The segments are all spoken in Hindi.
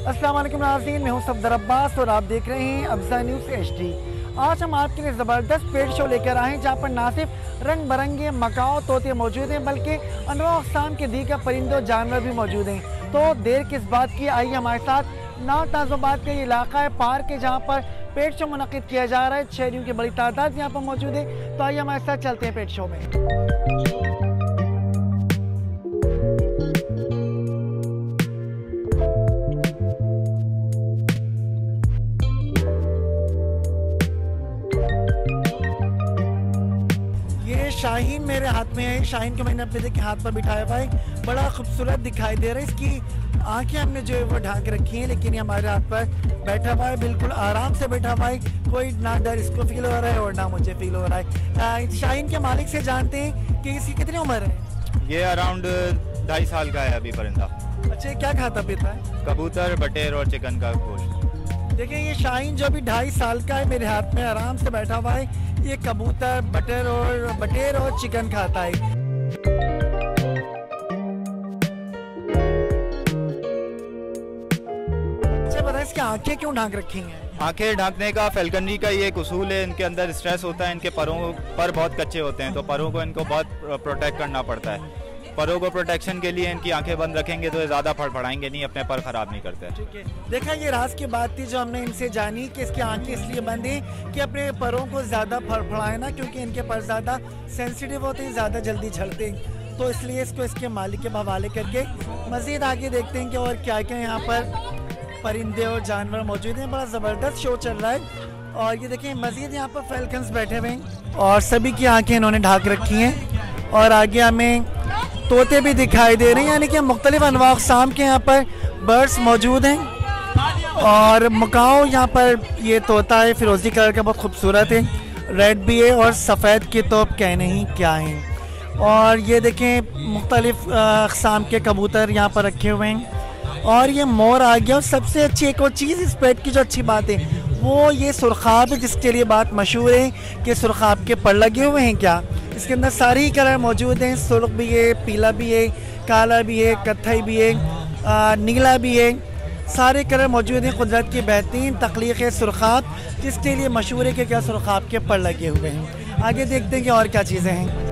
अस्सलाम वालेकुम नाज़रीन, मैं हूं सफदर अब्बास और आप देख रहे हैं अब्जा न्यूज़ HD। आज हम आपके लिए ज़बरदस्त पेट शो लेकर आए हैं जहां पर ना सिर्फ रंग बिरंगे मकाओ तोते मौजूद हैं बल्कि अनवा अक़साम के दीगर परिंदों जानवर भी मौजूद हैं। तो देर किस बात की, आइए हमारे साथ नाल ताज़ोबाद का ये इलाका है, पार्क है जहाँ पर पेट शो मुनक़िद किया जा रहा है। शहरियों की बड़ी तादाद यहाँ पर मौजूद है। तो आइए हमारे साथ चलते हैं पेट शो में। शाहीन मेरे हाथ में है। शाहीन को मैंने अपने देखिए हाथ पर बिठाया हुआ है, बड़ा खूबसूरत दिखाई दे रहा है। इसकी आंखें हमने जो है वो ढांक रखी हैं, लेकिन ये हमारे हाथ पर बैठा हुआ है, बिल्कुल आराम से बैठा हुआ है। कोई ना डर इसको फील हो रहा है और ना मुझे फील हो रहा है। शाहीन के मालिक से जानते हैं कि इसकी कितनी उम्र है। ये अराउंड 2.5 साल का है अभी परिंदा। अच्छा, क्या खाता पीता है? कबूतर, बटेर और चिकन का गोश्त। देखिए ये शाहीन जो अभी 2.5 साल का है, मेरे हाथ में आराम से बैठा हुआ है। ये कबूतर, बटेर और चिकन खाता है। अच्छा बताइए, इसकी आंखें क्यों ढांक रखी हैं? आंखें ढांकने का फैल्कनरी का ये एक उसूल है। इनके अंदर स्ट्रेस होता है, इनके पर बहुत कच्चे होते हैं, तो परों को इनको बहुत प्रोटेक्ट करना पड़ता है। परों को प्रोटेक्शन के लिए इनकी आंखें बंद रखेंगे तो ये ज़्यादा फड़फड़ाएंगे नहीं, अपने पर ख़राब नहीं करते। ठीक है, देखा ये राज की बात थी जो हमने इनसे जानी कि इसकी आंखें इसलिए बंद हैं कि अपने परों को ज़्यादा फड़फड़ाए ना, क्योंकि इनके पर ज़्यादा सेंसिटिव होते हैं, ज़्यादा जल्दी झड़ते हैं। तो इसलिए इसको इसके मालिक के हवाले करके मज़ीद आगे देखते हैं कि और क्या क्या यहाँ पर परिंदे और जानवर मौजूद हैं। बड़ा ज़बरदस्त शो चल रहा है। और ये देखें मज़ीद यहाँ पर फैल्कन्स बैठे हुए हैं और सभी की आँखें इन्होंने ढाक रखी हैं। और आगे हमें तोते भी दिखाई दे रहे हैं, यानी कि मुख्तलिफ अनवा अक़साम के यहाँ पर बर्ड्स मौजूद हैं। और मकाओ यहाँ पर ये तोता है, फिरोज़ी कलर का, बहुत खूबसूरत है। रेड भी है और सफ़ेद की तो अब कहने ही क्या हैं। और ये देखें मुख्तलिफ अक़साम के कबूतर यहाँ पर रखे हुए हैं। और ये मोर आ गया। और सबसे अच्छी एक और चीज़ इस पेट की जो अच्छी बात है वो ये सुरखाब है, जिसके लिए बात मशहूर है कि सुरखाब के पर लगे हुए हैं। क्या इसके अंदर सारे ही कलर मौजूद हैं। सुर्ख भी है, पीला भी है, काला भी है, कत्थई भी है, नीला भी है। सारे कलर मौजूद हैं। कुदरत की बेहतरीन तख्लीक है सुरखाब, जिसके लिए मशहूर है कि क्या सुरखाब के पर लगे हुए हैं। आगे देखते हैं कि और क्या चीज़ें हैं।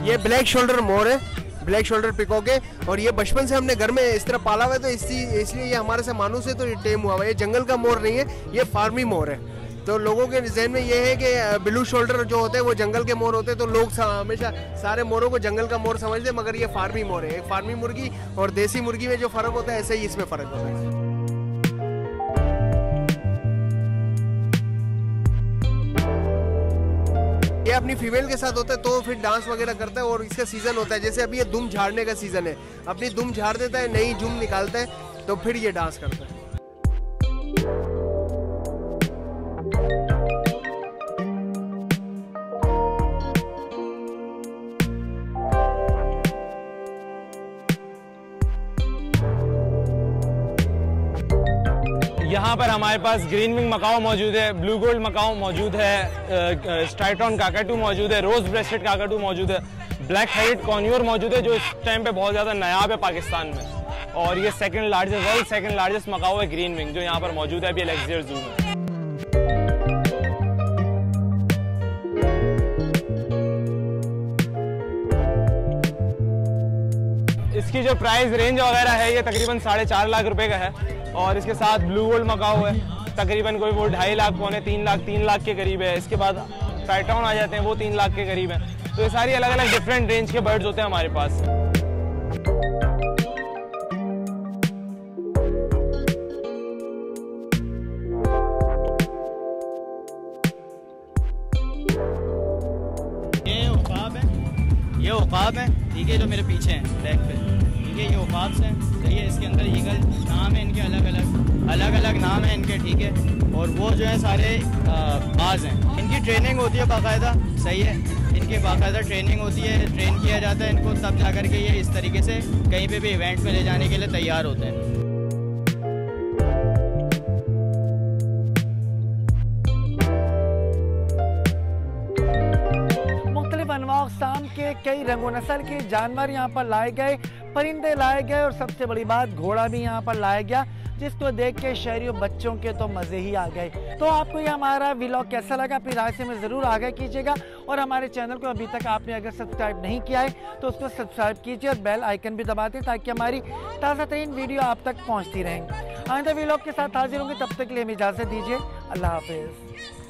ये ब्लैक शोल्डर मोर है, ब्लैक शोल्डर पिकॉक है। और ये बचपन से हमने घर में इस तरह पाला हुआ है, तो इसलिए ये हमारे से मानूस है, तो ये टेम हुआ हुआ है। ये जंगल का मोर नहीं है, ये फार्मी मोर है। तो लोगों के जहन में ये है कि ब्लू शोल्डर जो होते हैं वो जंगल के मोर होते हैं, तो लोग हमेशा सारे मोरों को जंगल का मोर समझते हैं, मगर ये फार्मी मोर है। एक फार्मी मुर्गी और देसी मुर्गी में जो फ़र्क होता है, ऐसे ही इसमें फ़र्क होता है। ये अपनी फीमेल के साथ होता है तो फिर डांस वगैरह करता है। और इसका सीज़न होता है, जैसे अभी ये दुम झाड़ने का सीज़न है, अपनी दुम झाड़ देता है, नई जुम निकालता है, तो फिर ये डांस करता है। यहाँ पर हमारे पास ग्रीन विंग मकाओ मौजूद है, ब्लू गोल्ड मकाओ मौजूद है, स्ट्राइटॉन काकाटू मौजूद है, रोज ब्रेस्टेड काकाटू मौजूद है, ब्लैक हेडेड कॉन्योर मौजूद है जो इस टाइम पे बहुत ज़्यादा नायाब है पाकिस्तान में। और ये वर्ल्ड सेकंड लार्जेस्ट मकाओ है ग्रीन विंग, जो यहाँ पर मौजूद है अभी एलेक्सियर जू में। इसकी जो प्राइस रेंज वगैरह है ये तकरीबन 4.5 लाख रुपए का है। और इसके साथ ब्लू गोल्ड मकाओ है, तकरीबन कोई वो 2.5 लाख, पौने 3 लाख के करीब है। इसके बाद ट्राइटॉन आ जाते हैं, वो 3 लाख के करीब है। तो ये सारी अलग अलग डिफरेंट रेंज के बर्ड्स होते हैं हमारे पास। ये उकाब है, ठीक है, जो मेरे पीछे हैं बैक पे, ठीक है, ये उकाब्स हैं, सही है। इसके अंदर ईगल नाम है इनके, अलग अलग नाम है इनके, ठीक है। और वो जो है सारे बाज हैं। इनकी ट्रेनिंग होती है बाकायदा, सही है, इनकी बाकायदा ट्रेनिंग होती है, ट्रेन किया जाता है इनको, तब जा कर के ये इस तरीके से कहीं पे भी इवेंट में ले जाने के लिए तैयार होते हैं। अक़साम के कई रंगो नस्ल के जानवर यहाँ पर लाए गए, परिंदे लाए गए और सबसे बड़ी बात घोड़ा भी यहाँ पर लाया गया, जिसको देख के शहरियों बच्चों के तो मज़े ही आ गए। तो आपको ये हमारा व्लॉग कैसा लगा अपनी राय से हमें ज़रूर आगाह कीजिएगा और हमारे चैनल को अभी तक आपने अगर सब्सक्राइब नहीं किया है तो उसको सब्सक्राइब कीजिए और बेल आइकन भी दबा दें ताकि हमारी ताज़ा तरीन वीडियो आप तक पहुँचती रहें। आइंदा व्लॉग के साथ हाजिर होंगे, तब तक के लिए हमें इजाज़त दीजिए। अल्लाह हाफिज़।